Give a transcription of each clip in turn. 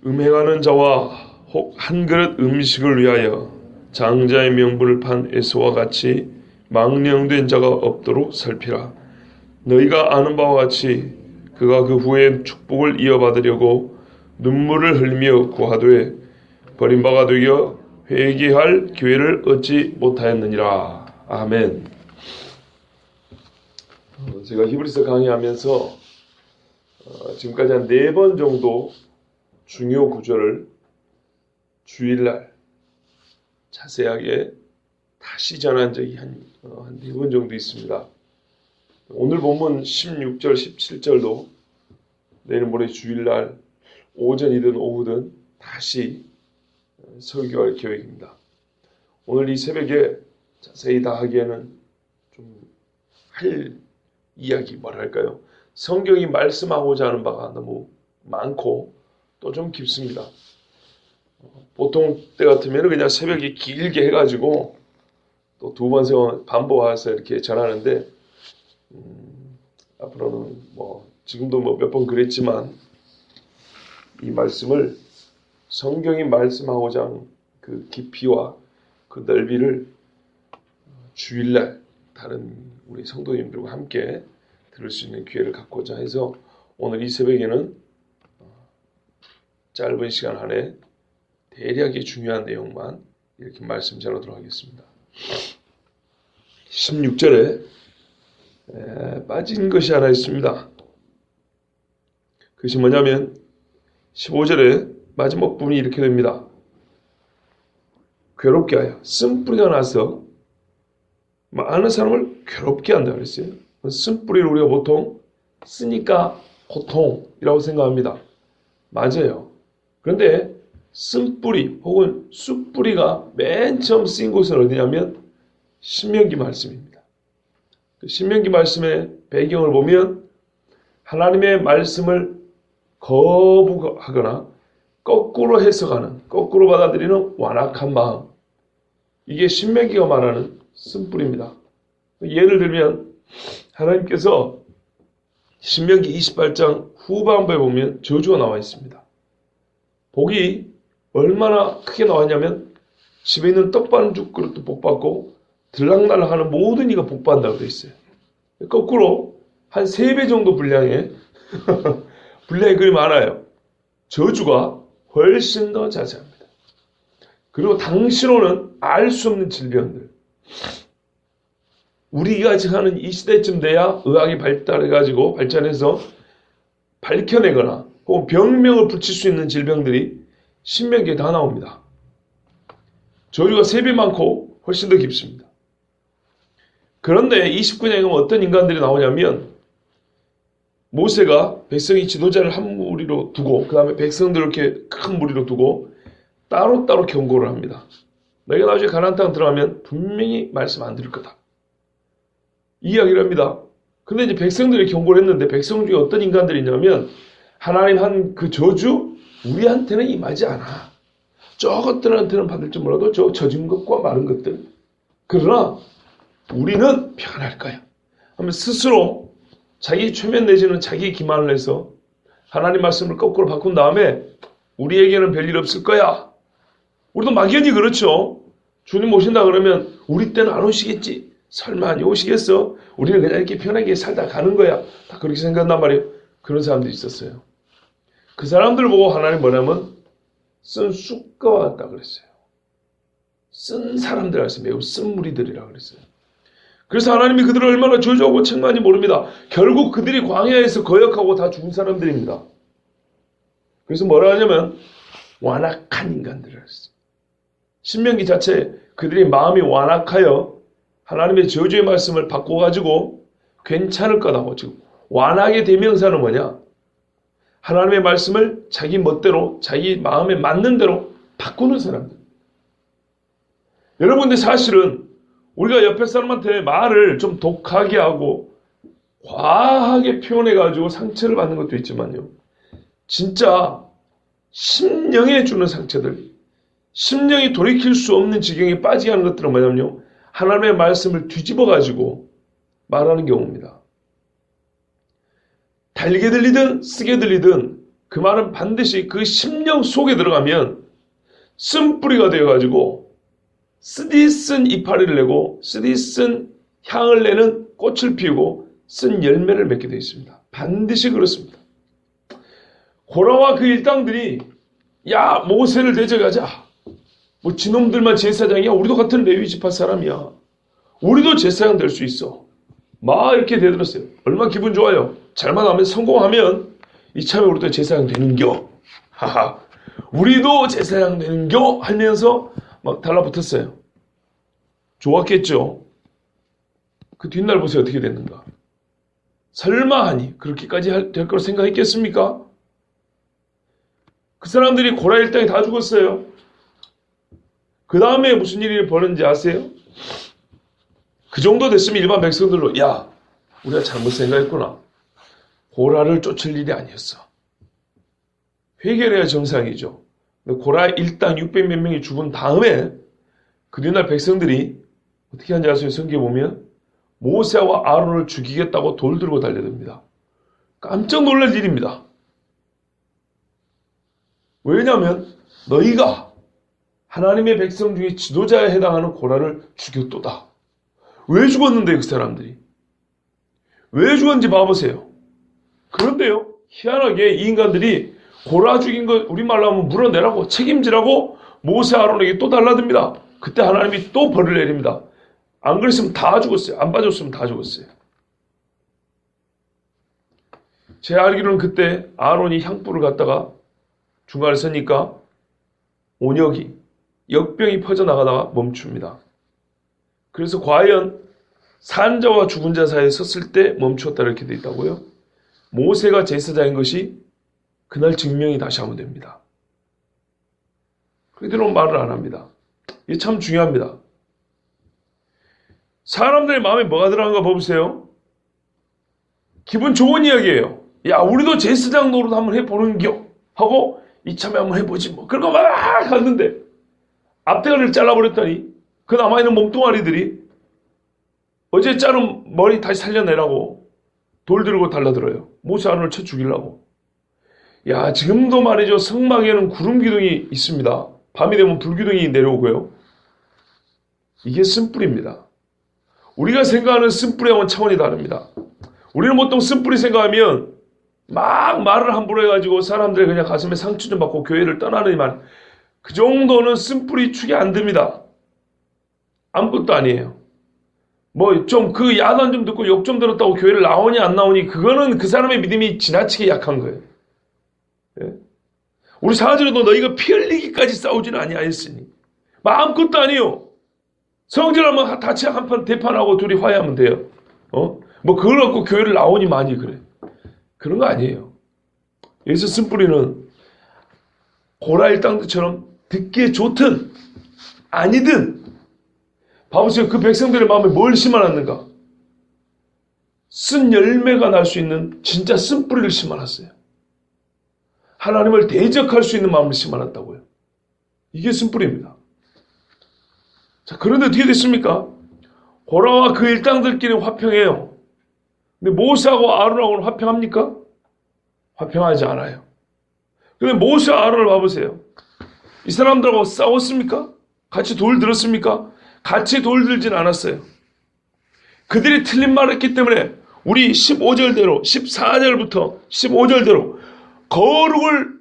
음행하는 자와 혹 한 그릇 음식을 위하여 장자의 명분을 판 에서와 같이 망령된 자가 없도록 살피라. 너희가 아는 바와 같이 그가 그 후에 축복을 이어받으려고 눈물을 흘리며 구하되 버림바가 되어 회개할 기회를 얻지 못하였느니라. 아멘. 제가 히브리서 강의하면서 지금까지 한 4번 정도 중요 구절을 주일날 자세하게 다시 전한 적이 한 4번 정도 있습니다. 오늘 본문 16절, 17절도 내일 모레 주일날 오전이든 오후든 다시 설교할 계획입니다. 오늘 이 새벽에 자세히 다 하기에는 좀 할 이야기 뭐랄까요? 성경이 말씀하고자 하는 바가 너무 많고 또 좀 깊습니다. 보통 때 같으면 그냥 새벽에 길게 해가지고 또 2번, 3번 반복해서 이렇게 전하는데 앞으로는 지금도 몇 번 그랬지만 이 말씀을 성경이 말씀하고자 하는 그 깊이와 그 넓이를 주일날 다른 우리 성도님들과 함께 들을 수 있는 기회를 갖고자 해서 오늘 이 새벽에는 짧은 시간 안에 대략의 중요한 내용만 이렇게 말씀 전하도록 하겠습니다. 16절에 빠진 것이 하나 있습니다. 그것이 뭐냐면 15절에 마지막 부분이 이렇게 됩니다. 괴롭게 하여 쓴뿌리가 나서 많은 사람을 괴롭게 한다 그랬어요. 쓴뿌리를 우리가 보통 쓰니까 고통이라고 생각합니다. 맞아요. 그런데 쓴뿌리 혹은 쑥뿌리가 맨 처음 쓰인 곳은 어디냐면 신명기 말씀입니다. 그 신명기 말씀의 배경을 보면 하나님의 말씀을 거부하거나 거꾸로 해석하는, 거꾸로 받아들이는 완악한 마음, 이게 신명기가 말하는 쓴뿌리입니다. 예를 들면 하나님께서 신명기 28장 후반부에 보면 저주가 나와 있습니다. 복이 얼마나 크게 나왔냐면 집에 있는 떡반죽 그릇도 복받고 들락날락하는 모든 이가 복받는다고 되어 있어요. 거꾸로 한 3배 정도 분량의 글이 많아요. 저주가 훨씬 더 자세합니다. 그리고 당시로는 알 수 없는 질병들, 우리가 하는 이 시대쯤 돼야 의학이 발전해서 밝혀내거나 혹은 병명을 붙일 수 있는 질병들이 신명기에 다 나옵니다. 저주가 3배 많고 훨씬 더 깊습니다. 그런데 29장에 보면 어떤 인간들이 나오냐면 모세가 백성이 지도자를 한 무리로 두고 그 다음에 백성들을 이렇게 큰 무리로 두고 따로따로 경고를 합니다. 너희가 나중에 가나안 땅 들어가면 분명히 말씀 안 들을 거다. 이 이야기를 합니다. 근데 이제 백성들이 경고를 했는데 백성 중에 어떤 인간들이 있냐면 하나님 한 그 저주 우리한테는 임하지 않아. 저것들한테는 받을지 몰라도 저 젖은 것과 마른 것들. 그러나 우리는 편할 거야. 하면 스스로 자기 최면 내지는 자기 기만을 해서 하나님 말씀을 거꾸로 바꾼 다음에 우리에게는 별일 없을 거야. 우리도 막연히 그렇죠. 주님 오신다 그러면 우리 때는 안 오시겠지. 설마 안 오시겠어? 우리는 그냥 이렇게 편하게 살다 가는 거야. 다 그렇게 생각한단 말이에요. 그런 사람들이 있었어요. 그 사람들 보고 하나님 뭐냐면 쓴 쑥과 같다 그랬어요. 쓴 사람들 알았어요. 매우 쓴 무리들이라 그랬어요. 그래서 하나님이 그들을 얼마나 저주하고 책망하는지 모릅니다. 결국 그들이 광야에서 거역하고 다 죽은 사람들입니다. 그래서 뭐라 하냐면 완악한 인간들이라 했어요. 신명기 자체에 그들이 마음이 완악하여 하나님의 저주의 말씀을 바꿔가지고 괜찮을 거다고. 지금 완악의 대명사는 뭐냐? 하나님의 말씀을 자기 멋대로 자기 마음에 맞는 대로 바꾸는 사람들. 여러분, 근데 사실은 우리가 옆에 사람한테 말을 좀 독하게 하고 과하게 표현해가지고 상처를 받는 것도 있지만요. 진짜 심령에 주는 상처들, 심령이 돌이킬 수 없는 지경에 빠지게 하는 것들은 뭐냐면요. 하나님의 말씀을 뒤집어가지고 말하는 경우입니다. 달게 들리든 쓰게 들리든 그 말은 반드시 그 심령 속에 들어가면 쓴뿌리가 되어가지고 쓰디쓴 이파리를 내고 쓰디쓴 향을 내는 꽃을 피우고 쓴 열매를 맺게 되어 있습니다. 반드시 그렇습니다. 고라와 그 일당들이 야 모세를 대적하자. 뭐 지놈들만 제사장이야. 우리도 같은 레위 지파 사람이야. 우리도 제사장 될 수 있어. 막 이렇게 대들었어요. 얼마나 기분 좋아요. 잘만 하면 성공하면 이참에 우리도 제사장 되는겨. 하하. 우리도 제사장 되는겨 하면서 막 달라붙었어요. 좋았겠죠. 그 뒷날 보세요. 어떻게 됐는가. 설마 하니 그렇게까지 될 거라 생각했겠습니까? 그 사람들이 고라 일당이 다 죽었어요. 그 다음에 무슨 일이 벌어진지 아세요? 그 정도 됐으면 일반 백성들로 야 우리가 잘못 생각했구나. 고라를 쫓을 일이 아니었어. 회개해야 정상이죠. 고라 일당 600몇 명이 죽은 다음에 그 뒤날 백성들이 어떻게 한지 아세요? 성경에 보면 모세와 아론을 죽이겠다고 돌 들고 달려듭니다. 깜짝 놀랄 일입니다. 왜냐하면 너희가 하나님의 백성 중에 지도자에 해당하는 고라를 죽였도다. 왜 죽었는데 그 사람들이? 왜 죽었는지 봐보세요. 그런데요. 희한하게 이 인간들이 고라 죽인 거 우리말로 하면 물어내라고 책임지라고 모세 아론에게 또 달라듭니다. 그때 하나님이 또 벌을 내립니다. 안 그랬으면 다 죽었어요. 안 빠졌으면 다 죽었어요. 제 알기로는 그때 아론이 향불을 갖다가 중간에 서니까 온역이 역병이 퍼져나가다가 멈춥니다. 그래서 과연 산자와 죽은 자 사이에 섰을 때 멈추었다 이렇게 되어 있다고요. 모세가 제사장인 것이 그날 증명이 다시 하면 됩니다. 그대로 말을 안 합니다. 이게 참 중요합니다. 사람들의 마음에 뭐가 들어간가 봐보세요. 기분 좋은 이야기예요. 야 우리도 제사장 노릇 한번 해보는겨 하고 이참에 한번 해보지 뭐. 그런 거 막 갔는데 앞대가리를 잘라버렸더니 그 남아있는 몸뚱아리들이 어제 자른 머리 다시 살려내라고 돌 들고 달라들어요. 모세 아론을 쳐 죽이려고. 야 지금도 말이죠. 성막에는 구름 기둥이 있습니다. 밤이 되면 불기둥이 내려오고요. 이게 쓴뿌리입니다. 우리가 생각하는 쓴뿌리와는 차원이 다릅니다. 우리는 보통 쓴뿌리 생각하면 막 말을 함부로 해가지고 사람들의 그냥 가슴에 상처 좀 받고 교회를 떠나는 말. 그 정도는 쓴뿌리 축이 안 듭니다. 아무것도 아니에요. 뭐 좀 그 야단 좀 듣고 욕 좀 들었다고 교회를 나오니 안 나오니 그거는 그 사람의 믿음이 지나치게 약한 거예요. 예? 우리 사절에도 너희가 피 흘리기까지 싸우지는 아니하였으니 아무것도 아니에요. 성질하면 같이 한판 대판하고 둘이 화해하면 돼요. 뭐 그걸 갖고 교회를 나오니 많이 그래. 그런 거 아니에요. 여기서 쓴뿌리는 고라 일당들처럼 듣기에 좋든 아니든 봐보세요. 그 백성들의 마음에 뭘 심어놨는가? 쓴 열매가 날 수 있는 진짜 쓴뿌리를 심어놨어요. 하나님을 대적할 수 있는 마음을 심어놨다고요. 이게 쓴뿌리입니다. 자, 그런데 어떻게 됐습니까? 고라와 그 일당들끼리 화평해요. 근데 모세하고 아론하고는 화평합니까? 화평하지 않아요. 근데 모세와 아론을 봐보세요. 이 사람들하고 싸웠습니까? 같이 돌 들었습니까? 같이 돌 들진 않았어요. 그들이 틀린 말을 했기 때문에 우리 15절대로 14절부터 15절대로 거룩을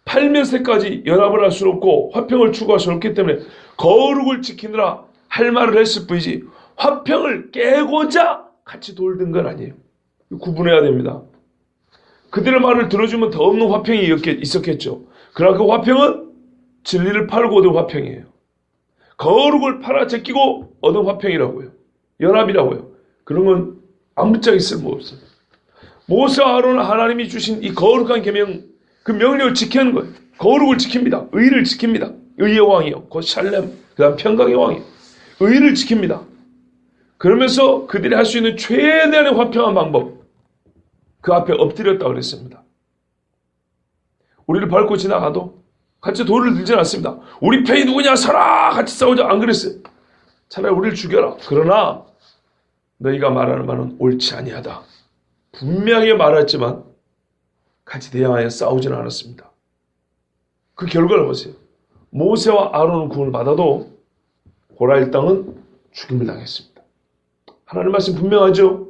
팔면새까지 연합을 할 수 없고 화평을 추구할 수 없기 때문에 거룩을 지키느라 할 말을 했을 뿐이지 화평을 깨고자 같이 돌든 건 아니에요. 구분해야 됩니다. 그들의 말을 들어주면 더 없는 화평이 있었겠죠. 그러나 그 화평은 진리를 팔고 얻은 화평이에요. 거룩을 팔아 제끼고 얻은 화평이라고요. 연합이라고요. 그런 건 아무짝에 쓸모없어요. 모세와 아론은 하나님이 주신 이 거룩한 계명, 그 명령을 지키는 거예요. 거룩을 지킵니다. 의를 지킵니다. 의의 왕이요. 곧 샬렘, 그 다음 평강의 왕이요. 의를 지킵니다. 그러면서 그들이 할 수 있는 최대한의 화평한 방법, 그 앞에 엎드렸다고 그랬습니다. 우리를 밟고 지나가도 같이 돌을 들지는 않습니다. 우리 편이 누구냐 서라 같이 싸우자 안 그랬어요. 차라리 우리를 죽여라. 그러나 너희가 말하는 말은 옳지 아니하다. 분명히 말했지만 같이 대항하여 싸우지는 않았습니다. 그 결과를 보세요. 모세와 아론은 구원을 받아도 고라 일당은 죽임을 당했습니다. 하나님 말씀 분명하죠?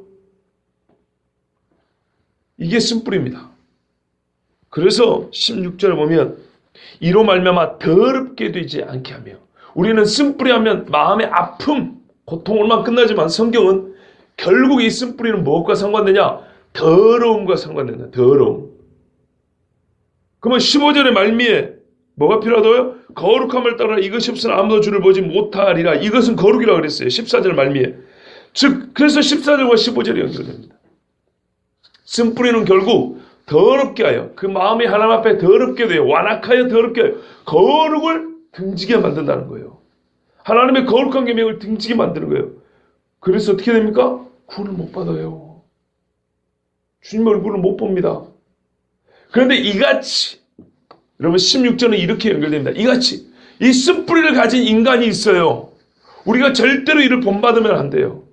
이게 쓴뿌리입니다. 그래서 16절에 보면 이로 말미암아 더럽게 되지 않게 하며, 우리는 쓴뿌리하면 마음의 아픔, 고통으로만 끝나지만 성경은 결국 이 쓴뿌리는 무엇과 상관되냐? 더러움과 상관된다. 더러움. 그러면 15절의 말미에 뭐가 필요하다고요? 거룩함을 따라 이것이 없으나 아무도 주를 보지 못하리라. 이것은 거룩이라고 그랬어요. 14절 말미에. 즉 그래서 14절과 15절이 연결됩니다. 쓴뿌리는 결국 더럽게 하여, 그 마음이 하나님 앞에 더럽게 되어 완악하여 더럽게 하여 거룩을 등지게 만든다는 거예요. 하나님의 거룩한 계명을 등지게 만드는 거예요. 그래서 어떻게 됩니까? 구원을 못 받아요. 주님 얼굴을 못 봅니다. 그런데 이같이, 여러분 16절은 이렇게 연결됩니다. 이같이 이 쓴뿌리를 가진 인간이 있어요. 우리가 절대로 이를 본받으면 안 돼요.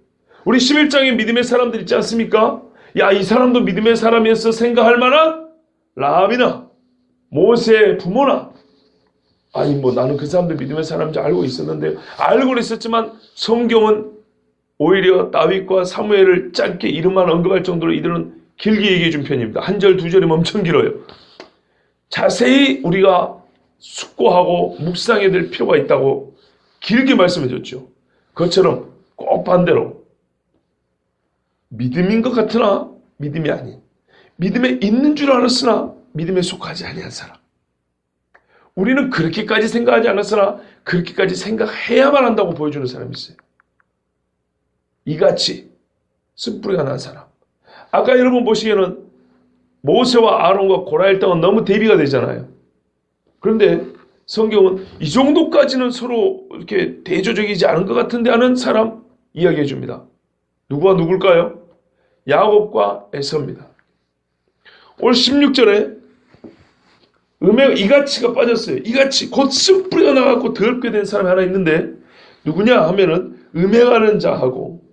우리 11장에 믿음의 사람들 있지 않습니까? 야, 이 사람도 믿음의 사람이었어 생각할 만한 라합이나 모세의 부모나, 아니 뭐 나는 그 사람들 믿음의 사람인 줄 알고 있었는데요. 알고는 있었지만 성경은 오히려 다윗과 사무엘을 짧게 이름만 언급할 정도로 이들은 길게 얘기해 준 편입니다. 한 절 두 절이면 엄청 길어요. 자세히 우리가 숙고하고 묵상해야 될 필요가 있다고 길게 말씀해 줬죠. 그것처럼 꼭 반대로 믿음인 것 같으나 믿음이 아닌, 믿음에 있는 줄 알았으나 믿음에 속하지 아니한 사람. 우리는 그렇게까지 생각하지 않았으나 그렇게까지 생각해야만 한다고 보여주는 사람이 있어요. 이같이 쓴뿌리가 난 사람. 아까 여러분 보시기에는 모세와 아론과 고라 일당은 너무 대비가 되잖아요. 그런데 성경은 이 정도까지는 서로 이렇게 대조적이지 않은 것 같은데 하는 사람 이야기해 줍니다. 누구와 누굴까요? 야곱과 에서입니다. 오늘 16절에 이같이가 빠졌어요. 이같이 곧 쓴뿌리가 나갖고 더럽게 된 사람이 하나 있는데 누구냐 하면은 음행하는 자하고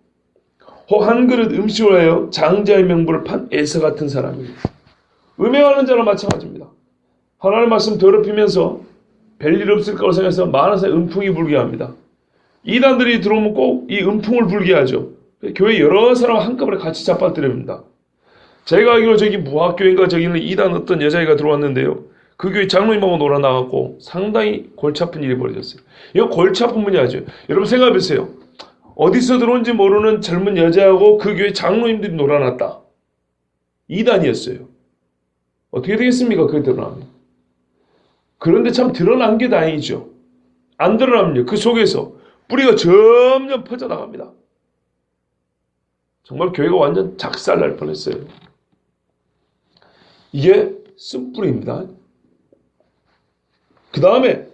혹 한 그릇 음식을 하여 장자의 명분을 판 에서 같은 사람입니다. 음행하는 자랑 마찬가지입니다. 하나님 말씀 더럽히면서 별일 없을 거라고 생각해서 많은 사람이 음풍이 불게 합니다. 이단들이 들어오면 꼭 이 음풍을 불게 하죠. 교회 여러 사람 한꺼번에 같이 잡아뜨립니다. 제가 알기로 저기 무학교인가 저기는 이단 어떤 여자애가 들어왔는데요. 그 교회 장로님하고 놀아나갔고 상당히 골치 아픈 일이 벌어졌어요. 이거 골치 아픈 문제죠. 여러분 생각해보세요. 어디서 들어온지 모르는 젊은 여자하고 그 교회 장로님들이 놀아났다. 이단이었어요. 어떻게 되겠습니까? 그게 드러나면. 그런데 참 드러난 게 다행이죠. 안 드러나면요. 그 속에서 뿌리가 점점 퍼져나갑니다. 정말 교회가 완전 작살날 뻔했어요. 이게 쓴뿌리입니다. 그 다음에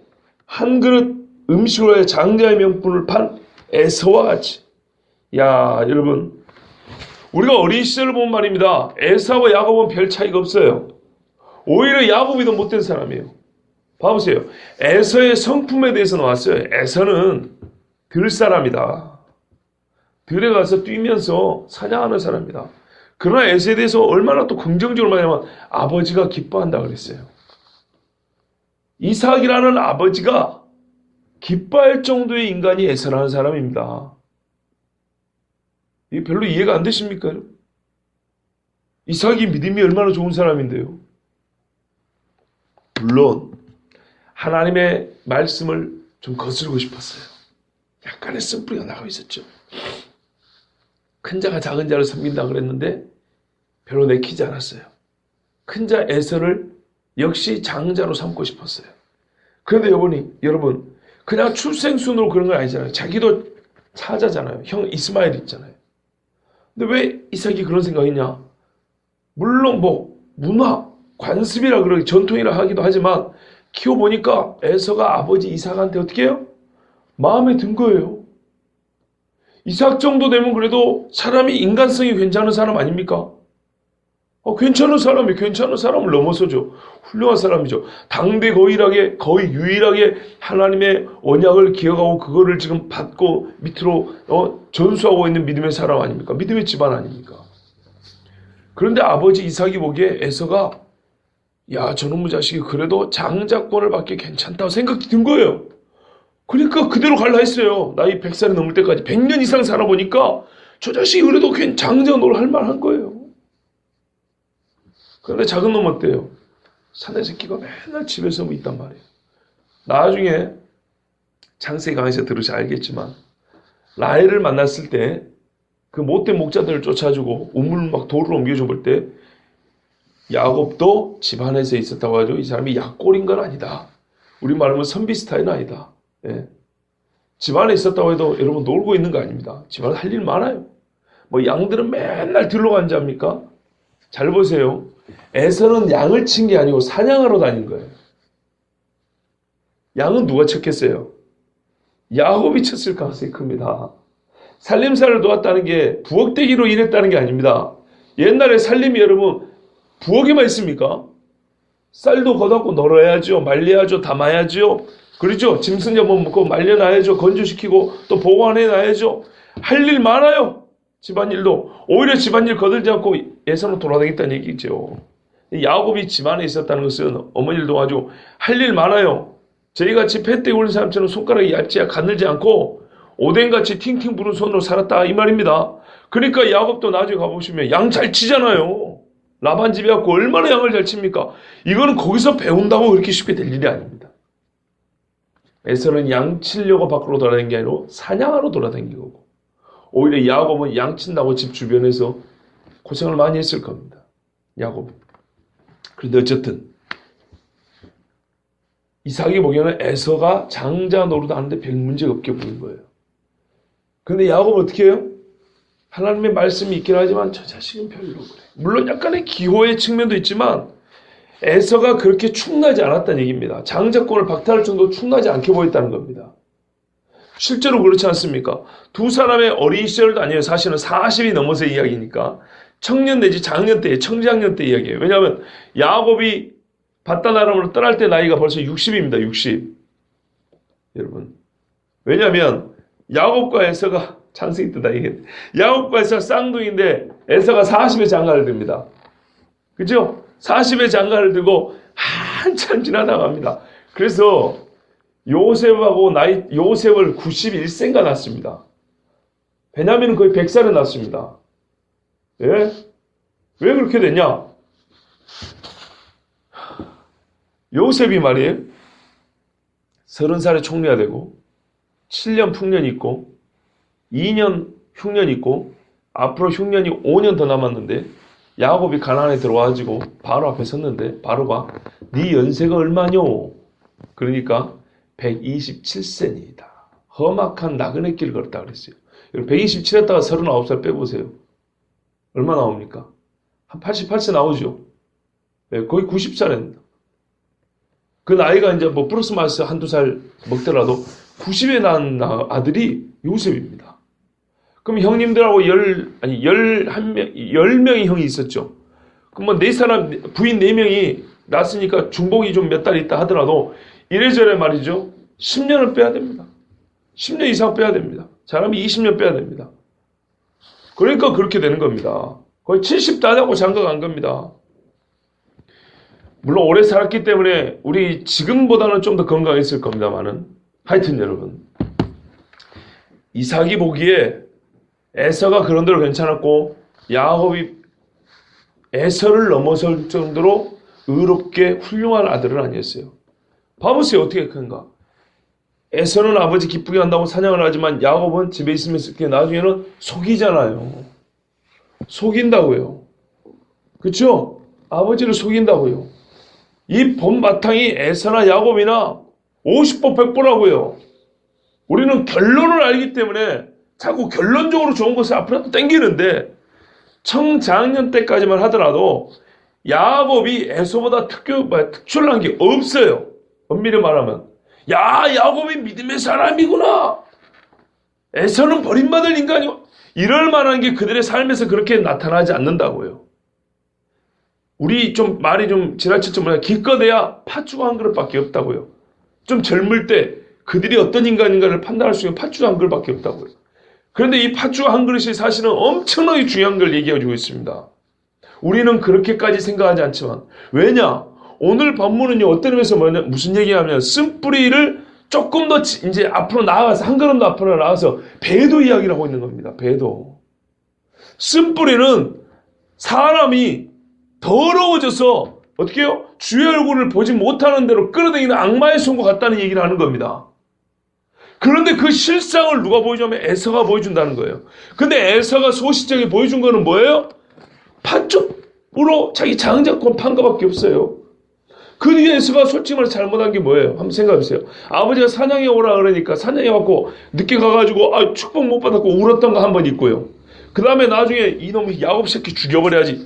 한 그릇 음식으로 해 장자의 명분을 판 에서와 같이. 야, 여러분, 우리가 어린 시절을 보면 말입니다. 에서와 야곱은 별 차이가 없어요. 오히려 야곱이 더 못된 사람이에요. 봐보세요. 에서의 성품에 대해서 나왔어요. 에서는 들사람이다. 들에 가서 뛰면서 사냥하는 사람이다. 그러나 에서에 대해서 얼마나 또 긍정적으로 말하냐면 아버지가 기뻐한다 그랬어요. 이삭이라는 아버지가 기뻐할 정도의 인간이 에서라는 사람입니다. 이게 별로 이해가 안 되십니까? 이삭이 믿음이 얼마나 좋은 사람인데요. 물론 하나님의 말씀을 좀 거스르고 싶었어요. 약간의 쓴뿌리가 나가고 있었죠. 큰 자가 작은 자를 섬긴다 그랬는데 별로 내키지 않았어요. 큰 자 에서를 역시 장자로 삼고 싶었어요. 그런데 여러분 그냥 출생순으로 그런 건 아니잖아요. 자기도 차자잖아요. 형 이스마엘 있잖아요. 근데 왜 이삭이 그런 생각이냐? 물론 뭐 문화, 관습이라 그러기 전통이라 하기도 하지만 키워보니까 에서가 아버지 이삭한테 어떻게 해요? 마음에 든 거예요. 이삭 정도 되면 그래도 사람이 인간성이 괜찮은 사람 아닙니까? 괜찮은 사람을 넘어서죠. 훌륭한 사람이죠. 당대 거의 유일하게 하나님의 언약을 기억하고 그거를 지금 받고 밑으로 전수하고 있는 믿음의 사람 아닙니까? 믿음의 집안 아닙니까? 그런데 아버지 이삭이 보기에 에서가 야, 저놈의 자식이 그래도 장자권을 받기 괜찮다고 생각이 든 거예요. 그러니까 그대로 갈라 했어요. 나이 100살이 넘을 때까지 100년 이상 살아보니까 저 자식이 그래도 장자 노릇 할 만한 거예요. 그런데 작은 놈 어때요? 사내 새끼가 맨날 집에서 뭐 있단 말이에요. 나중에 창세기 강의에서 들으셔 알겠지만 라헬을 만났을 때 그 못된 목자들을 쫓아주고 우물 막 돌을 옮겨줘 볼 때 야곱도 집안에서 있었다고 하죠. 이 사람이 약골인 건 아니다. 우리 말하면 선비 스타일은 아니다. 예. 집안에 있었다고 해도 여러분 놀고 있는 거 아닙니다. 집안에 할 일 많아요. 뭐 양들은 맨날 들러 간 자입니까? 잘 보세요. 에서는 양을 친 게 아니고 사냥하러 다닌 거예요. 양은 누가 쳤겠어요? 야곱이 쳤을 가능성이 큽니다. 살림살을 도왔다는 게 부엌대기로 일했다는 게 아닙니다. 옛날에 살림이 여러분 부엌에만 있습니까? 쌀도 걷어갖고 널어야죠. 말려야죠. 담아야죠. 그렇죠? 짐승 잡아먹고 말려놔야죠. 건조시키고 또 보관해놔야죠. 할 일 많아요. 집안일도. 오히려 집안일 거들지 않고 예선으로 돌아다녔다는 얘기죠. 야곱이 집안에 있었다는 것은 어머니를 도와주고 할 일 많아요. 저희같이 팻대 굴린 사람처럼 손가락이 얇지 가늘지 않고 오뎅같이 팅팅 부른 손으로 살았다 이 말입니다. 그러니까 야곱도 나중에 가보시면 양 잘 치잖아요. 라반 집에 갖고 얼마나 양을 잘 칩니까? 이거는 거기서 배운다고 그렇게 쉽게 될 일이 아닙니다. 에서는 양 치려고 밖으로 돌아다니는 게 아니라 사냥하러 돌아다니는 거고 오히려 야곱은 양 친다고 집 주변에서 고생을 많이 했을 겁니다. 야곱은. 그런데 어쨌든 이삭이 보기에는 에서가 장자 노릇하는데 별 문제가 없게 보인 거예요. 근데 야곱은 어떻게 해요? 하나님의 말씀이 있긴 하지만 저 자식은 별로 그래. 물론 약간의 기호의 측면도 있지만 에서가 그렇게 충나지 않았다는 얘기입니다. 장자권을 박탈할 정도로 충나지 않게 보였다는 겁니다. 실제로 그렇지 않습니까? 두 사람의 어린 시절도 아니에요. 사실은 40이 넘어서 이야기니까. 청년 내지 장년 때, 청장년 때 이야기예요. 왜냐하면 야곱이 바단 아람으로 떠날 때 나이가 벌써 60입니다. 60. 여러분. 왜냐하면 야곱과 에서가 창세기 때다 이게 야곱과 에서가 쌍둥이인데 에서가 40에 장가를 듭니다. 그죠? 40에 장가를 들고 한참 지나다갑니다. 그래서 요셉을 91세인가 낳습니다. 베냐민은 거의 100살에 낳습니다. 예? 왜 그렇게 됐냐? 요셉이 말이에요. 30살에 총리가 되고 7년 풍년이 있고 2년 흉년이 있고 앞으로 흉년이 5년 더 남았는데 야곱이 가나안에 들어와가지고 바로 앞에 섰는데 바로가 네 연세가 얼마뇨? 그러니까 127세니이다. 험악한 나그네 길을 걸었다 그랬어요. 127했다가 39살 빼보세요. 얼마 나옵니까? 한 88세 나오죠. 네, 거의 90살입니다. 그 나이가 이제 뭐 플러스 마이너스 한두 살 먹더라도 90에 낳은 아들이 요셉입니다. 그럼 형님들하고 10명의 형이 있었죠. 그럼 뭐 4사람, 부인 4명이 낳았으니까 중복이 좀 몇 달 있다 하더라도 이래저래 말이죠. 10년을 빼야 됩니다. 10년 이상 빼야 됩니다. 사람이 20년 빼야 됩니다. 그러니까 그렇게 되는 겁니다. 거의 70다 되고 장가 간 겁니다. 물론 오래 살았기 때문에 우리 지금보다는 좀 더 건강했을 겁니다만은 하여튼 여러분 이삭이 보기에 에서가 그런 대로 괜찮았고 야곱이 에서를 넘어설 정도로 의롭게 훌륭한 아들은 아니었어요. 봐보세요. 어떻게 큰가. 에서는 아버지 기쁘게 한다고 사냥을 하지만 야곱은 집에 있으면 나중에는 속이잖아요. 속인다고요. 그렇죠? 아버지를 속인다고요. 이 본바탕이 에서나 야곱이나 50보 100보라고요. 우리는 결론을 알기 때문에 자꾸 결론적으로 좋은 것을 앞으로 당기는데 청장년 때까지만 하더라도 야곱이 에서보다 특출난 게 없어요. 엄밀히 말하면 야곱이 믿음의 사람이구나. 에서는 버림받을 인간이고 이럴 만한 게 그들의 삶에서 그렇게 나타나지 않는다고요. 우리 좀 말이 좀 지나칠 좀 기껏해야 팥죽 한 그릇밖에 없다고요. 좀 젊을 때 그들이 어떤 인간인가를 판단할 수 있는 팥죽 한 그릇밖에 없다고요. 그런데 이 팥죽 한 그릇이 사실은 엄청나게 중요한 걸 얘기해 주고 있습니다. 우리는 그렇게까지 생각하지 않지만 왜냐? 오늘 본문은요, 어떤 의미에서 무슨 얘기하면 쓴뿌리를 조금 더 이제 앞으로 나아가서, 한 걸음 더 앞으로 나아가서 배도 이야기를 하고 있는 겁니다. 배도. 쓴뿌리는 사람이 더러워져서 어떻게 해요? 주의 얼굴을 보지 못하는 대로 끌어당기는 악마의 손과 같다는 얘기를 하는 겁니다. 그런데 그 실상을 누가 보여주냐면 에서가 보여준다는 거예요. 근데 에서가 소시적에 보여준 거는 뭐예요? 팥죽으로 자기 장자권 판 거밖에 없어요. 그 뒤에 에서가 솔직히 말해서 잘못한 게 뭐예요? 한번 생각해보세요. 아버지가 사냥에 오라 그러니까 사냥해 왔고 늦게 가가지고 축복 못 받았고 울었던 거 한 번 있고요. 그 다음에 나중에 이놈의 야곱 새끼 죽여버려야지.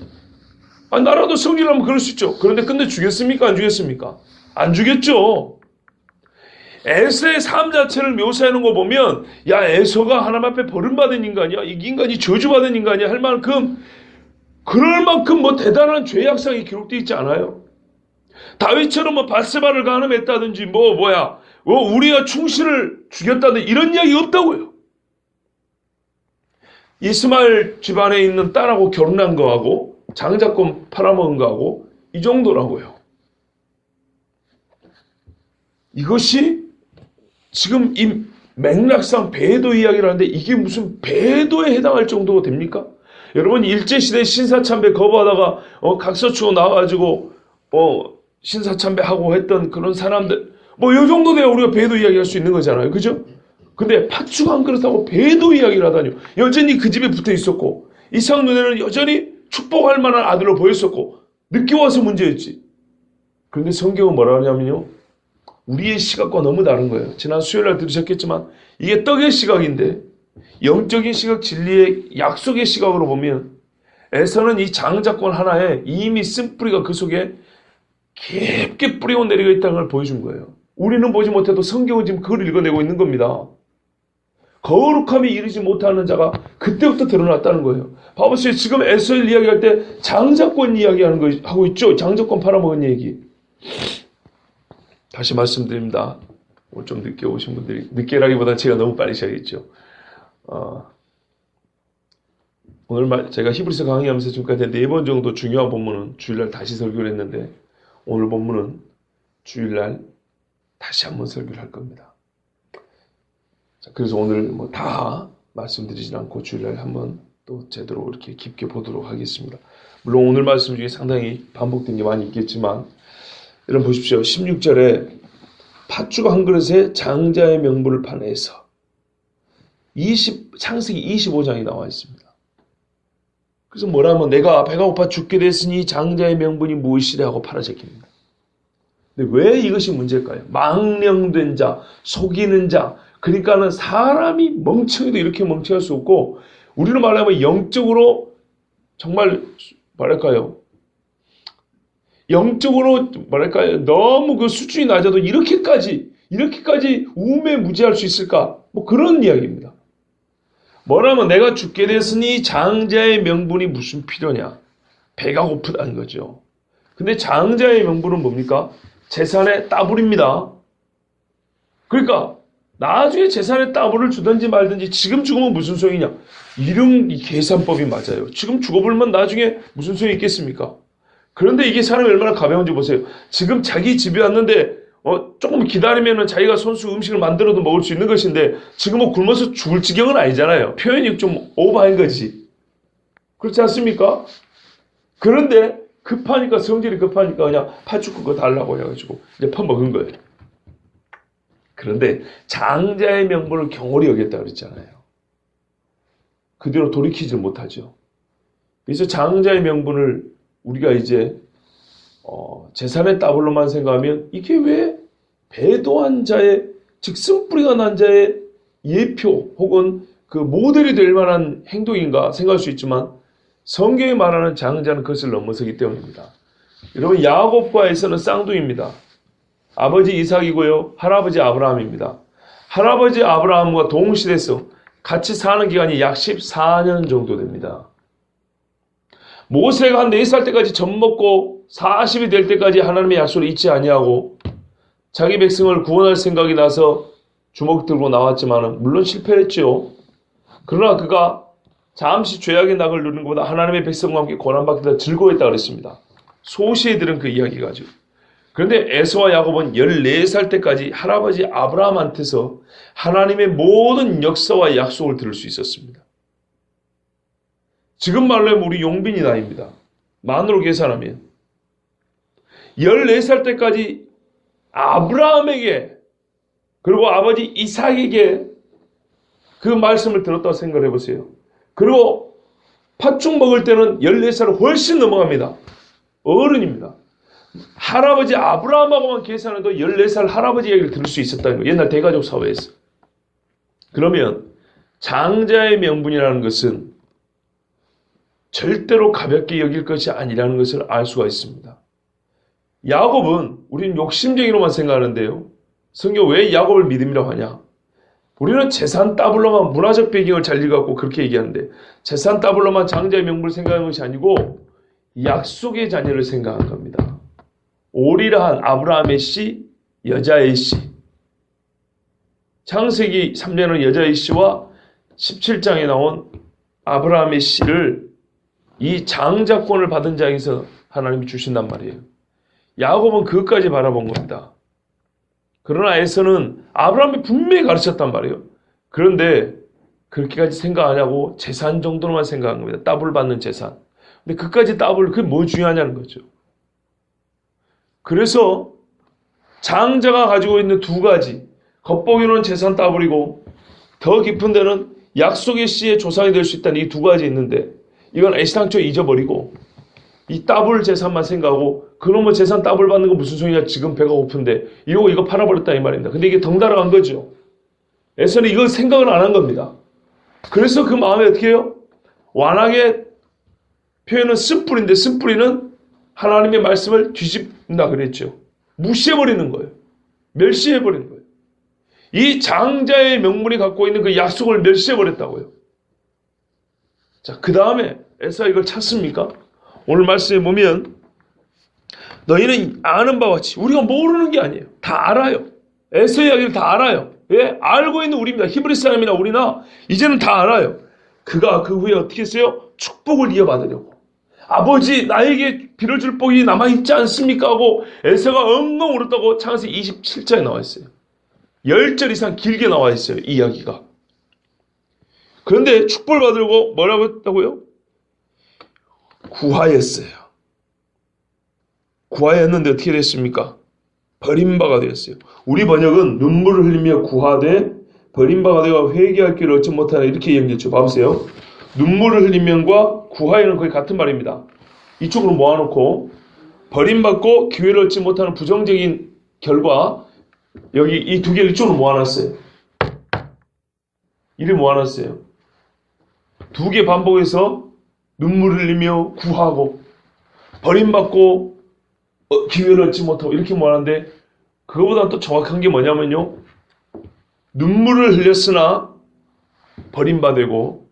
나라도 성질하면 그럴 수 있죠. 그런데 근데 죽였습니까? 안 죽였습니까? 안 죽였죠. 에서의 삶 자체를 묘사하는 거 보면 야, 에서가 하나님 앞에 버림받은 인간이야. 이 인간이 저주받은 인간이야 할 만큼, 그럴 만큼 뭐 대단한 죄악상이 기록되어 있지 않아요. 다윗처럼 뭐 밧세바를 간음했다든지 우리가 충실을 죽였다든지 이런 이야기 없다고요. 이스마엘 집안에 있는 딸하고 결혼한 거하고 장자권 팔아먹은 거하고 이 정도라고요. 이것이 지금 이 맥락상 배도 이야기를 하는데 이게 무슨 배도에 해당할 정도가 됩니까? 여러분, 일제시대 신사참배 거부하다가 각서치고 나와가지고 신사참배하고 했던 그런 사람들, 이 정도 돼야 우리가 배도 이야기할 수 있는 거잖아요. 그죠? 근데 팥죽 한 그릇하고 배도 이야기를 하다니요. 여전히 그 집에 붙어 있었고 이삭 눈에는 여전히 축복할 만한 아들로 보였었고 늦게 와서 문제였지. 그런데 성경은 뭐라 하냐면요, 우리의 시각과 너무 다른 거예요. 지난 수요일날 들으셨겠지만 이게 떡의 시각인데 영적인 시각, 진리의 약속의 시각으로 보면 에서는 이 장자권 하나에 이미 쓴 뿌리가 그 속에 깊게 뿌리고 내리고 있다는 걸 보여준 거예요. 우리는 보지 못해도 성경은 지금 그걸 읽어내고 있는 겁니다. 거룩함에 이르지 못하는 자가 그때부터 드러났다는 거예요. 봐보세요. 지금 에서를 이야기할 때 장자권 이야기하는 거 하고 있죠. 장자권 팔아먹은 얘기. 다시 말씀드립니다. 오늘 좀 늦게 오신 분들이, 늦게라기보다 제가 너무 빨리 시작했죠. 오늘 제가 히브리서 강의하면서 지금까지 4번 정도 중요한 본문은 주일날 다시 설교를 했는데 오늘 본문은 주일날 다시 한번 설교를 할 겁니다. 자, 그래서 오늘 다 말씀드리진 않고 주일날 한번 또 제대로 이렇게 깊게 보도록 하겠습니다. 물론 오늘 말씀 중에 상당히 반복된 게 많이 있겠지만, 여러분 보십시오. 16절에 팥죽 한 그릇에 장자의 명분을 판 에서, 창세기 25장이 나와 있습니다. 그래서 뭐라면 내가 배가 고파 죽게 됐으니 장자의 명분이 무엇이래 하고 팔아 적힙니다. 근데 왜 이것이 문제일까요? 망령된 자, 속이는 자, 그러니까는 사람이 멍청해도 이렇게 멍청할 수 없고, 우리로 말하면 영적으로 정말 영적으로 너무 그 수준이 낮아도 이렇게까지 우매무지할 수 있을까? 그런 이야기입니다. 뭐라면 내가 죽게 됐으니 장자의 명분이 무슨 필요냐? 배가 고프다는 거죠. 근데 장자의 명분은 뭡니까? 재산의 따블입니다. 그러니까 나중에 재산의 따블을 주든지 말든지 지금 죽으면 무슨 소용이냐? 이런 계산법이 맞아요. 지금 죽어버리면 나중에 무슨 소용이 있겠습니까? 그런데 이게 사람이 얼마나 가벼운지 보세요. 지금 자기 집에 왔는데 조금 기다리면 자기가 손수 음식을 만들어도 먹을 수 있는 것인데 지금은 굶어서 죽을 지경은 아니잖아요. 표현이 좀 오버한 거지. 그렇지 않습니까? 그런데 성질이 급하니까 그냥 팥죽 그거 달라고 해가지고 이제 퍼먹은 거예요. 그런데 장자의 명분을 경홀히 여겼다 그랬잖아요. 그 뒤로 돌이키지 못하죠. 그래서 장자의 명분을 우리가 이제 재산의 따블로만 생각하면 이게 왜 배도한 자의, 즉 쓴뿌리가 난 자의 예표 혹은 그 모델이 될 만한 행동인가 생각할 수 있지만 성경이 말하는 장자는 그것을 넘어서기 때문입니다. 여러분, 야곱과 에서는 쌍둥이입니다. 아버지 이삭이고요, 할아버지 아브라함입니다. 할아버지 아브라함과 동시대에서 같이 사는 기간이 약 14년 정도 됩니다. 모세가 한 4살 때까지 젖 먹고 40이 될 때까지 하나님의 약속을 잊지 아니하고 자기 백성을 구원할 생각이 나서 주먹 들고 나왔지만 물론 실패했죠. 그러나 그가 잠시 죄악의 낙을 누리는 것보다 하나님의 백성과 함께 고난받기다 즐거워했다 그랬습니다. 소시에 들은 그 이야기 가지고. 그런데 에서와 야곱은 14살 때까지 할아버지 아브라함한테서 하나님의 모든 역사와 약속을 들을 수 있었습니다. 지금 말로 하면 우리 용빈이 나이입니다. 만으로 계산하면 14살 때까지 아브라함에게 그리고 아버지 이삭에게 그 말씀을 들었다고 생각해 보세요. 그리고 팥죽 먹을 때는 14살을 훨씬 넘어갑니다. 어른입니다. 할아버지 아브라함하고만 계산해도 14살 할아버지 얘기를 들을 수 있었다는 거예요. 옛날 대가족 사회에서. 그러면 장자의 명분이라는 것은 절대로 가볍게 여길 것이 아니라는 것을 알 수가 있습니다. 야곱은 우리는 욕심쟁이로만 생각하는데요. 성경 왜 야곱을 믿음이라고 하냐? 우리는 재산 따블로만 문화적 배경을 잘 읽어갖고 그렇게 얘기하는데 재산 따블로만 장자의 명분을 생각하는 것이 아니고 약속의 자녀를 생각한 겁니다. 오리라 한 아브라함의 씨, 여자의 씨. 창세기 3장은 여자의 씨와 17장에 나온 아브라함의 씨를 이 장자권을 받은 자에게서 하나님이 주신단 말이에요. 야곱은 그것까지 바라본 겁니다. 그러나 에서는 아브라함이 분명히 가르쳤단 말이에요. 그런데 그렇게까지 생각 안 하고 재산 정도로만 생각한 겁니다. 따블 받는 재산. 근데 그까지 따블, 그게 뭐 중요하냐는 거죠. 그래서 장자가 가지고 있는 두 가지, 겉보기로는 재산 따블이고 더 깊은 데는 약속의 씨의 조상이 될 수 있다는 이 두 가지 있는데 이건 애시당초 잊어버리고 이 따블 재산만 생각하고 그놈의 재산 따블 받는 거 무슨 소리냐, 지금 배가 고픈데 이거 팔아버렸다 이 말입니다. 근데 이게 덩달아 간 거죠. 에서는 이거 생각을 안 한 겁니다. 그래서 그 마음에 어떻게 해요? 완악의 표현은 쓴뿌리인데 쓴뿌리는 하나님의 말씀을 뒤집는다 그랬죠. 무시해버리는 거예요. 멸시해버리는 거예요. 이 장자의 명분이 갖고 있는 그 약속을 멸시해버렸다고요. 자, 그 다음에 에서가 이걸 찾습니까? 오늘 말씀에 보면 너희는 아는 바와 같이 우리가 모르는 게 아니에요. 다 알아요. 에서 이야기를 다 알아요. 예? 알고 있는 우리입니다. 히브리 사람이나 우리나 이제는 다 알아요. 그가 그 후에 어떻게 했어요? 축복을 이어받으려고. 아버지 나에게 빌어줄 복이 남아있지 않습니까? 하고 에서가 엉엉 울었다고 창세기 27장에 나와 있어요. 10절 이상 길게 나와 있어요. 이 이야기가. 그런데 축복을 받으려고 뭐라고 했다고요? 구하였어요. 구하였는데 어떻게 됐습니까? 버림바가 되었어요. 우리 번역은 눈물을 흘리며 구하되 버림바가 되어 회개할 길을 얻지 못하나 이렇게 얘기했죠. 봐보세요. 눈물을 흘리면과 구하여는 거의 같은 말입니다. 이쪽으로 모아놓고 버림받고 기회를 얻지 못하는 부정적인 결과 여기 이 두 개를 이쪽으로 모아놨어요. 이를 모아놨어요. 두 개 반복해서 눈물을 흘리며 구하고 버림받고 기회를 얻지 못하고 이렇게 모아놨는데 그거보다 또 정확한 게 뭐냐면요. 눈물을 흘렸으나 버림받고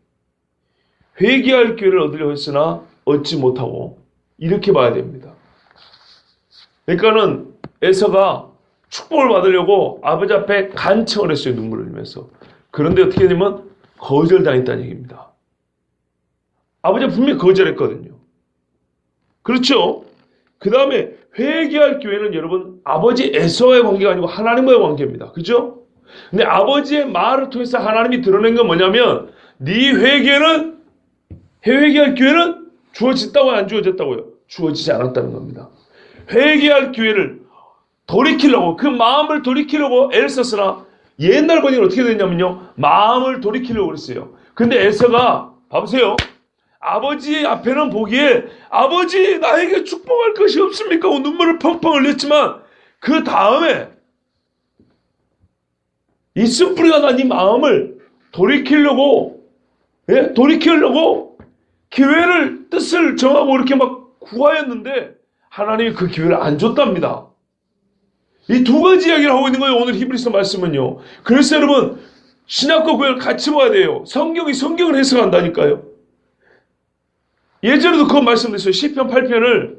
회개할 기회를 얻으려고 했으나 얻지 못하고 이렇게 봐야 됩니다. 그러니까는 에서가 축복을 받으려고 아버지 앞에 간청을 했어요. 눈물을 흘리면서. 그런데 어떻게 되면 거절당했다는 얘기입니다. 아버지가 분명히 거절했거든요. 그렇죠? 그 다음에 회개할 기회는 여러분 아버지 에서와의 관계가 아니고 하나님과의 관계입니다. 그죠? 근데 아버지의 말을 통해서 하나님이 드러낸 건 뭐냐면 네 회개는 회개할 기회는 주어졌다고요? 안 주어졌다고요? 주어지지 않았다는 겁니다. 회개할 기회를 돌이키려고 그 마음을 돌이키려고 애를 썼으나 옛날 번역은 어떻게 됐냐면요. 마음을 돌이키려고 그랬어요. 근데 에서가 봐보세요. 아버지 앞에는 보기에 아버지 나에게 축복할 것이 없습니까? 하고 눈물을 펑펑 흘렸지만 그 다음에 이 쓴뿌리가 난 이 마음을 돌이키려고 기회를 뜻을 정하고 이렇게 막 구하였는데 하나님이 그 기회를 안 줬답니다. 이 두 가지 이야기를 하고 있는 거예요. 오늘 히브리서 말씀은요. 그래서 여러분 신약과 구약을 같이 봐야 돼요. 성경이 성경을 해석한다니까요. 예전에도 그거 말씀드렸어요. 시편 8편을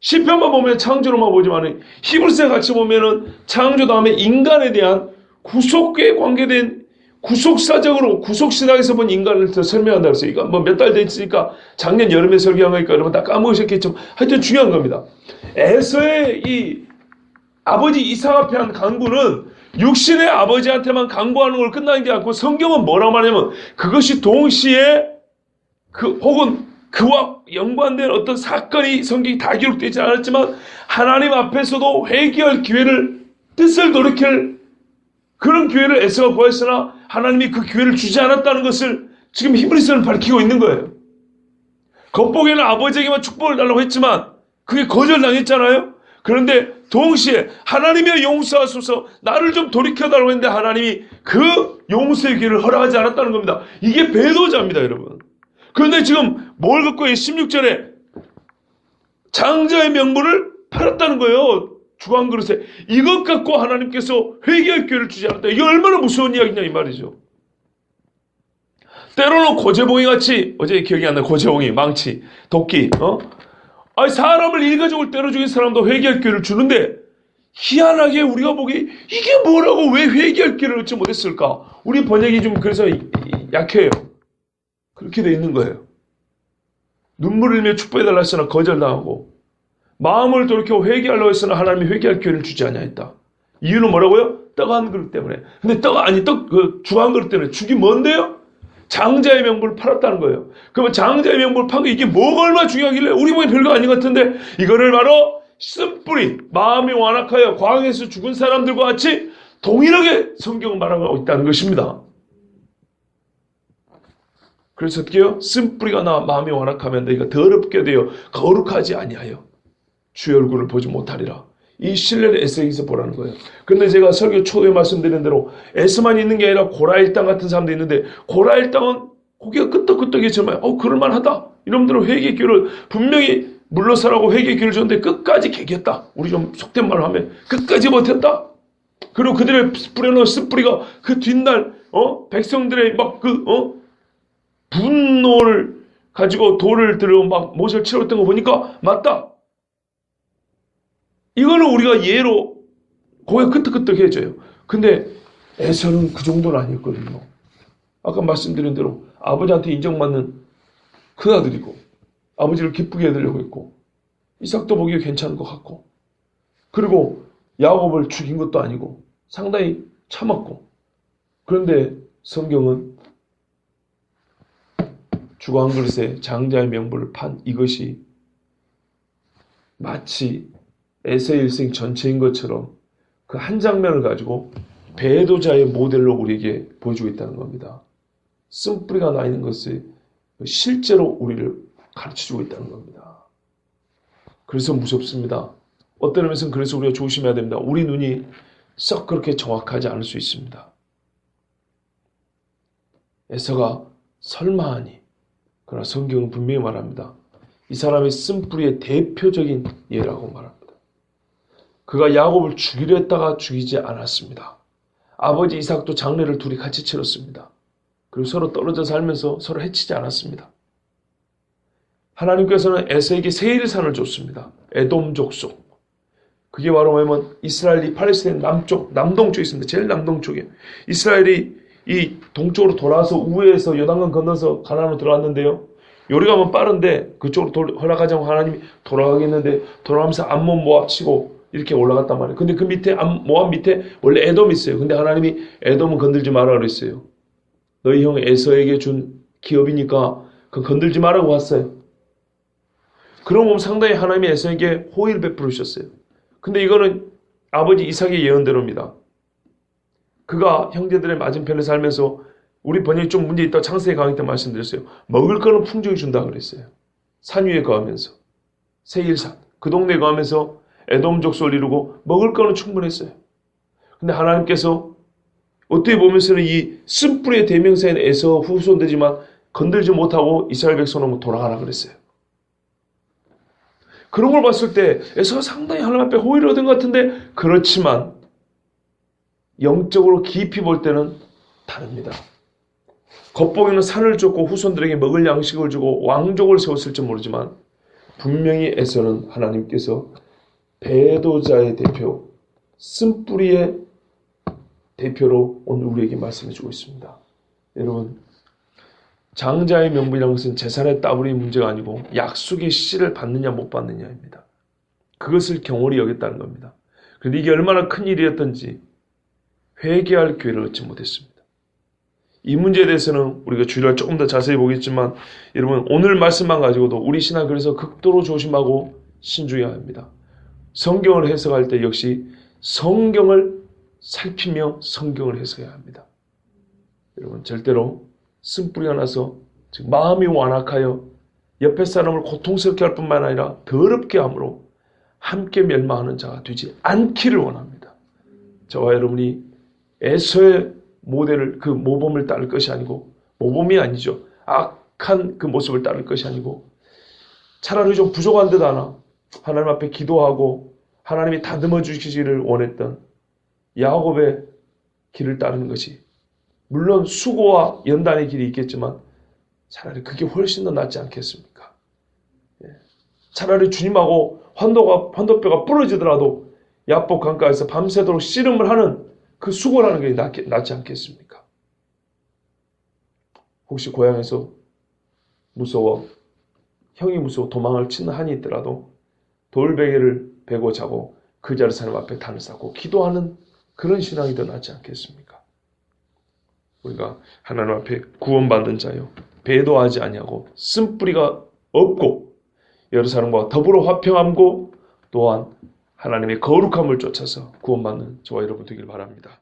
시편만 보면 창조로만 보지만 히브리서에 같이 보면은 창조 다음에 인간에 대한 구속에 관계된 구속사적으로 구속신학에서 본 인간을 더 설명한다고 했어요. 이거 뭐 몇 달 됐으니까 작년 여름에 설교한 거니까 여러분 다 까먹으셨겠지만 하여튼 중요한 겁니다. 에서의 이 아버지 이삭 앞에 한 강구는 육신의 아버지한테만 강구하는 걸 끝나는 게 아니고 성경은 뭐라고 말하냐면 그것이 동시에 혹은 그와 연관된 어떤 사건이 성경이 다 기록되지 않았지만 하나님 앞에서도 회개할 기회를 뜻을 돌이킬 그런 기회를 에서가 구했으나 하나님이 그 기회를 주지 않았다는 것을 지금 히브리서는 밝히고 있는 거예요. 겉보기에는 아버지에게만 축복을 달라고 했지만 그게 거절당했잖아요. 그런데 동시에 하나님의 용서하소서 나를 좀 돌이켜달라고 했는데 하나님이 그 용서의 기회를 허락하지 않았다는 겁니다. 이게 배도자입니다, 여러분. 그런데 지금 뭘 갖고 16절에 장자의 명분을 팔았다는 거예요. 주간 그릇에. 이것 갖고 하나님께서 회개할 기회를 주지 않았다. 이게 얼마나 무서운 이야기냐 이 말이죠. 때로는 고재봉이 같이 어제 기억이 안 나요. 고재봉이 망치, 도끼, 사람을 일가족을 때려 죽인 사람도 회개할 기회를 주는데 희한하게 우리가 보기 이게 뭐라고 왜 회개할 기회를 얻지 못했을까? 우리 번역이 좀 그래서 약해요. 그렇게 돼 있는 거예요. 눈물을 흘리며 축복해달라 했으나 거절당하고 마음을 돌이켜 회개하려고 했으나 하나님이 회개할 기회를 주지 아니하였다. 이유는 뭐라고요? 떡 한 그릇 때문에. 근데 죽 한 그릇 때문에. 죽이 뭔데요? 장자의 명분을 팔았다는 거예요. 그러면 장자의 명분을 판 게 이게 뭐가 얼마나 중요하길래 우리 보기엔 별거 아닌 것 같은데 이거를 바로 쓴뿌리 마음이 완악하여 광야에서 죽은 사람들과 같이 동일하게 성경은 말하고 있다는 것입니다. 그래서 어떻게 해요? 쓴뿌리가 나 마음이 완악하면 너희가 더럽게 되어 거룩하지 아니하여 주의 얼굴을 보지 못하리라. 이 신뢰를 에서에게서 보라는 거예요. 그런데 제가 설교 초도에 말씀드린 대로 에서만 있는 게 아니라 고라일당 같은 사람도 있는데 고라일당은 고개가 끄떡끄떡해지만 그럴만하다. 이놈들은 회개 기회를 분명히 물러서라고 회개 기회를 줬는데 끝까지 개겼다. 우리 좀 속된 말로 하면 끝까지 버텼다. 그리고 그들의 뿌려놓은 쓴뿌리가 그 뒷날 백성들의 분노를 가지고 돌을 들어 막 못을 치렀던 거 보니까 맞다. 이거는 우리가 예로 고개 끄떡끄떡해져요. 근데 에서는 그 정도는 아니었거든요. 아까 말씀드린 대로 아버지한테 인정받는 큰 아들이고 아버지를 기쁘게 해드리려고 했고 이삭도 보기에 괜찮은 것 같고 그리고 야곱을 죽인 것도 아니고 상당히 참았고 그런데 성경은 주가 한 그릇에 장자의 명분을 판 이것이 마치 에서의 일생 전체인 것처럼 그 한 장면을 가지고 배도자의 모델로 우리에게 보여주고 있다는 겁니다. 쓴뿌리가 나 있는 것을 실제로 우리를 가르쳐주고 있다는 겁니다. 그래서 무섭습니다. 어떤 의미에서는 그래서 우리가 조심해야 됩니다. 우리 눈이 썩 그렇게 정확하지 않을 수 있습니다. 에서가 설마하니 그러나 성경은 분명히 말합니다. 이 사람의 쓴뿌리의 대표적인 예라고 말합니다. 그가 야곱을 죽이려 했다가 죽이지 않았습니다. 아버지 이삭도 장례를 둘이 같이 치렀습니다. 그리고 서로 떨어져 살면서 서로 해치지 않았습니다. 하나님께서는 에서에게 세일산을 줬습니다. 에돔 족속. 그게 바로 뭐냐면 이스라엘이 팔레스타인 남동쪽에 있습니다. 제일 남동쪽에. 이스라엘이 이 동쪽으로 돌아서 우회해서 요단강 건너서 가나안으로 들어왔는데요. 요리가 하면 빠른데 그쪽으로 허락하자고 하나님이 돌아가겠는데 돌아가면서 암몬 모압 치고 이렇게 올라갔단 말이에요. 근데 그 밑에 모압 밑에 원래 에돔이 있어요. 근데 하나님이 에돔은 건들지 마라 그랬어요. 너희 형 에서에게 준 기업이니까 그 건들지 말라고 왔어요. 그런 보면 상당히 하나님이 에서에게 호의를 베풀으셨어요. 근데 이거는 아버지 이삭의 예언대로입니다. 그가 형제들의 맞은편에 살면서 우리 번역이 좀 문제 있다고 창세기 강의 때 말씀드렸어요. 먹을 거는 풍족히 준다 그랬어요. 산 위에 거하면서 세일산 그 동네에 거하면서 에돔 족속을 이루고 먹을 거는 충분했어요. 근데 하나님께서 어떻게 보면서는 이 쓴뿌리의 대명사인 에서 후손되지만 건들지 못하고 이스라엘 백성은 돌아가라 그랬어요. 그런 걸 봤을 때 에서가 상당히 하나님 앞에 호의를 얻은 것 같은데 그렇지만 영적으로 깊이 볼 때는 다릅니다. 겉보기는 산을 줬고 후손들에게 먹을 양식을 주고 왕족을 세웠을지 모르지만 분명히 에서는 하나님께서 배도자의 대표, 쓴뿌리의 대표로 오늘 우리에게 말씀해주고 있습니다. 여러분, 장자의 명분이라는 것은 재산의 따블이 문제가 아니고 약속의 씨를 받느냐 못 받느냐입니다. 그것을 경홀히 여겼다는 겁니다. 그런데 이게 얼마나 큰 일이었던지 회개할 기회를 얻지 못했습니다. 이 문제에 대해서는 우리가 주일날 조금 더 자세히 보겠지만 여러분 오늘 말씀만 가지고도 우리 신앙 그래서 극도로 조심하고 신중해야 합니다. 성경을 해석할 때 역시 성경을 살피며 성경을 해석해야 합니다. 여러분 절대로 쓴뿌리가 나서 즉 마음이 완악하여 옆에 사람을 고통스럽게 할 뿐만 아니라 더럽게 함으로 함께 멸망하는 자가 되지 않기를 원합니다. 저와 여러분이 에서의 모델을 그 모범을 따를 것이 아니고 모범이 아니죠. 악한 그 모습을 따를 것이 아니고 차라리 좀 부족한 듯 하나 하나님 앞에 기도하고 하나님이 다듬어 주시기를 원했던 야곱의 길을 따르는 것이 물론 수고와 연단의 길이 있겠지만 차라리 그게 훨씬 더 낫지 않겠습니까? 차라리 주님하고 환도뼈가 부러지더라도 야복 강가에서 밤새도록 씨름을 하는 그 수고라는 게 낫지 않겠습니까? 혹시 고향에서 무서워 형이 무서워 도망을 치는 한이 있더라도 돌베개를 베고 자고 그 자리에서 하나님 앞에 단을 쌓고 기도하는 그런 신앙이 더 낫지 않겠습니까? 우리가 하나님 앞에 구원받는 자요 배도하지 아니하고 쓴뿌리가 없고 여러 사람과 더불어 화평함고 또한 하나님의 거룩함을 쫓아서 구원받는 저와 여러분 되길 바랍니다.